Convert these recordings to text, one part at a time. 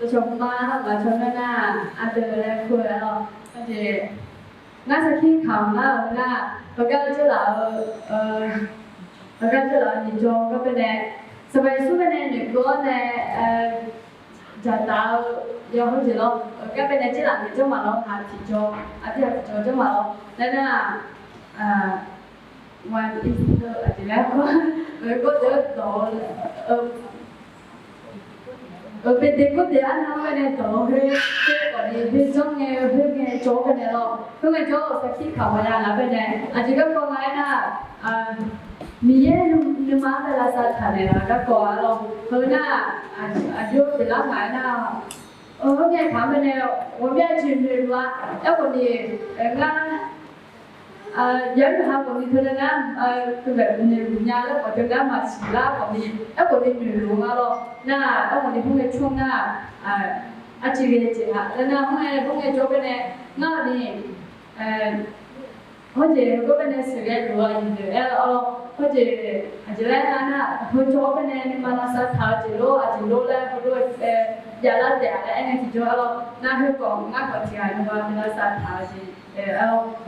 정말 저는 아들의 구애로 이제 나사키 강나 bagaimana ni jo ka bene sabai su bene ni ko ne ja tao yo ho ji lo ka bene ji la ni jo ma lo ha ji jo a ti jo jo ma lo na na one is the a ji la ko de do ở bên đây có thể ăn không cái này tổ hơi còn đi bên trong nghe hơi nghe chỗ cái này rồi không nghe chỗ sẽ khi khảo mà là bên này chỉ có con gái là mi nhưng mà đây là sao thằng này là các cô rồi hơn vô thì lắm ngài nghe khám bên này tôi biết chuyện gì mà em còn đi giống như hai còn đi thôiนะคือแบบเนี่ยงานแล้วก็จะได้มาสีลาcòn điแล้วก็điหนึ่งลุงอ่ะ咯น่ะแล้วก็điพวกนี้ช่วงหน้าอาชีพเจ๊ฮะแล้วนะพวกนี้จบไปเนี่ยงานนี่เขาเจ๊ก็เป็นเนี่ยสื่อเรื่องอะไรอยู่แล้วเขาเจ๊อาจจะแล้วนะเขาจบไปเนี่ยมันน่าสัตย์ท้าเจ๊โลอาจจะโลแล้วเขาด้วยยาลาเดี๋ยวแล้วไอ้เนี่ยที่จบแล้วน่าให้กองน่าขอที่ให้มันเป็นน่าสัตย์ท้าเจ๊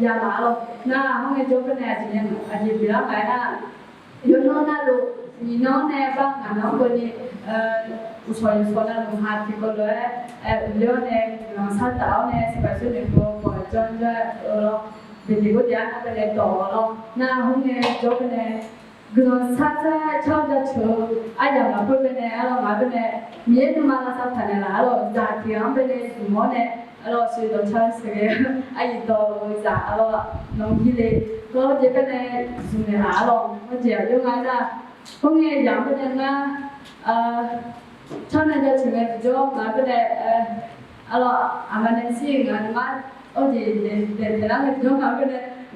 ยาลาเราน่าห้องไอ้โจ๊กเนี่ยจริงๆอาจจะเบื่อไหมนะย้อนน่าดูมีน้องเนี่ยบ้างน้องคนนี้อุศยคนนั้นลงหาที่ก็เลยเลี้ยงเนี่ยน้องสาวเต้าเนี่ยสบายสุดเลยก็จนจะเป็นที่ก็เดี๋ยวไปเลยต่อเราน่าห้องไอ้โจ๊กเนี่ยก็น้องสาวจะชอบจะเชื่อไอ้ยังมาพูดไปเนี่ยเรามาไปเนี่ยมีเรื่องมาแล้วสักท่านเนี่ยเราจากที่เราไปเนี่ยสมมติเนี่ยเราสื่อต่อชาติสิ่งไอ้ตัวจากเราน้องที่เลยก็จะเป็นในสิ่งหาเราก็จะยังไงนะพวกนี้อย่างเป็นนะชอบในจะถึงในจุดมาเป็นเราอามันสิ่งอะไรมาโอ้ยเดี๋ยวเราในจุดมาเป็น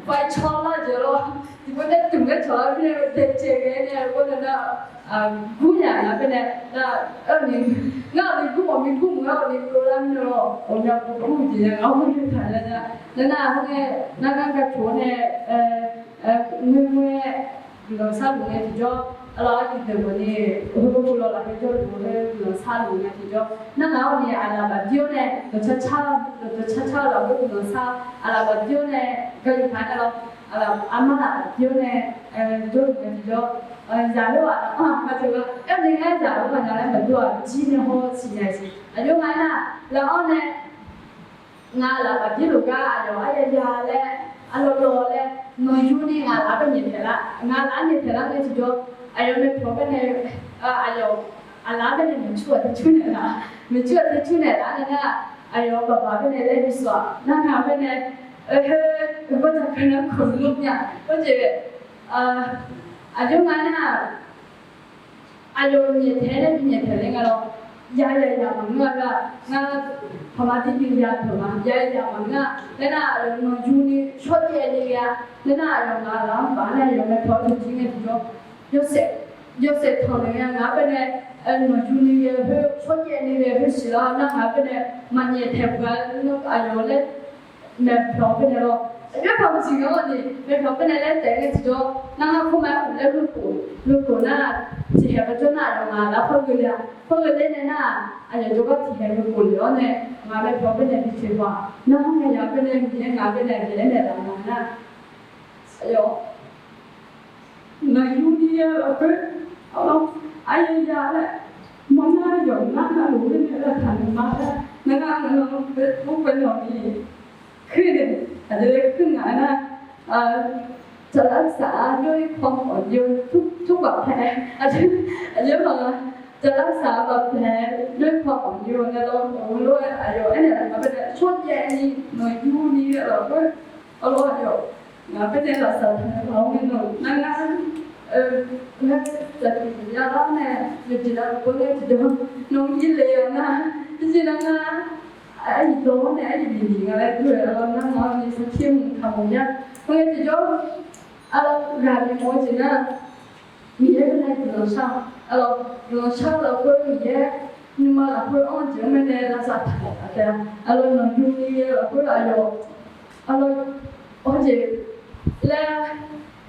ไฟช็อตละเจอเราที่พวกนี้ถึงจะช็อตเป็นเด็กเจ๊เนี่ยพวกนั้นกูอยากเป็นนี่งานนี้กูบอกมีกูงานนี้กูรันเนาะผมอยากกูจริงๆเอาไม่ได้แล้วนะแล้วนะพวกนี้นักการกับชวนเนี่ยเมื่อเราสร้างโรงงานที่จบเราอีกเดี๋ยวนี้เราหลังจากจบเราสร้างโรงงานที่จบนั่นเราเนี่ยอะไรแบบเดียวเนี่ยเราช้าเราก็เราสร้างอะไรแบบเดียวเนี่ยก็อยู่ภายในเราอามาละเดียวเนี่ยจบโรงงานที่จบgiả lúc mà chúng em thấy nghe giả lúc mà nhà em vẫn đùa chi nhiều hồ chỉ này gì lúc mà là ông này ngà là bắt đi lúc cả rồi ai già lên lo lên nói chú đi ngà là bên nhiệt thế là ngà là nhiệt thế là cái gì đó ai rồi mình phổ bên này ai rồi là bên này mình chua thì chú này là nên là ai rồi bà bên này lên đi xóa năng nào bên này có thật cái nó khủng lúc nha có gì ajo mana ajo ni tere ni tere ngalo ya manga nga phamati bi ya thoma ya manga lena no juni chote ni ya lena ajo nga la ba na yo me pho ji nge jo yose thone ya nga ba ne no juni ye he chote ni ye he sila na nga ba ne manye thepga no ajo le me pho ba ne ro cái phòng gì đó thì cái phòng bên này lên để cái chỗ năng không phải cũng lên lúc cổ na chỉ hệ cái chỗ nào mà đã không người lên này na anh ấy chỗ có chỉ hệ lúc cổ nữa này mà bên phòng bên này thì chỉ vào nó không nghe nhớ bên này thì nghe bên này thì lên để làm na rồi này luôn đi ở cái ông ai ra đấy món ăn dùng nó đủ cái này là thành mà nó ăn nó không bên nào thìคืออาจจะเรียกขึ้นงานนะจะรักษาด้วยความอ่อนโยนทุกบาดแผลอาจจะบอกว่าจะรักษาบาดแผลด้วยความอ่อนโยนแล้วเราด้วยอายุอันนี้มันเป็นช่วงแย่นี้หน่วยยูนี้เราก็เอาล้ออยู่นะเป็นในหลักศาสตร์เราไม่หนุนนั่งงานนักจัดกิจยาล้อเนี่ยอยู่ที่เราคนเดียวจะน้องยิ่งเลยนะที่นั่งงานไอ้ตัวเนี่ยไอ้ดีๆอะไรด้วยเรานั่งมองมีสักเที่ยงทำอย่างเพราะงั้นจะจบเรางานมีโมจินะมีเยอะในตัวช่างเราช่างเราก็มีเยอะนี่มาเราก็อ่อนเจอไม่ได้เราสัตว์แต่เราหนุ่มยุ่งนี่เราก็เราอ่อนเจอแล้ว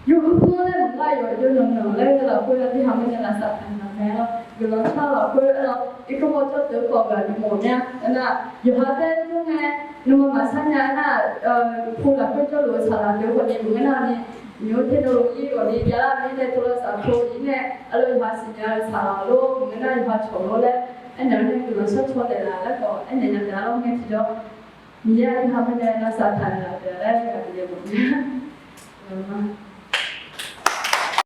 อยู่ข้างนอกเนี่ยมันก็อยู่หนุ่มๆแล้วเราก็ที่ทำให้เราสัตว์นะแล้วอยู่เราช่างเราก็เราอีกคน我就德国的某年，那有好的就呢，那么马上呢那普拉会就罗查了，德国的某那呢。new technology ကိုလေကြာလာနေတဲ့ထိုးစားထိုးရင်းနဲ့အလို့ဟာစီညာစားလို့ငါးဟာချုံလို့လဲအဲ့ဒါနဲ့ကိုဆက်ချောတယ်လားလည်းတော့အဲ့ဒါနဲ့ဒါတော့ငါကြည့်တော့မြရဟာမနဲ့နာစားထားတာတဲ့လည်းကတည်းကပေါ့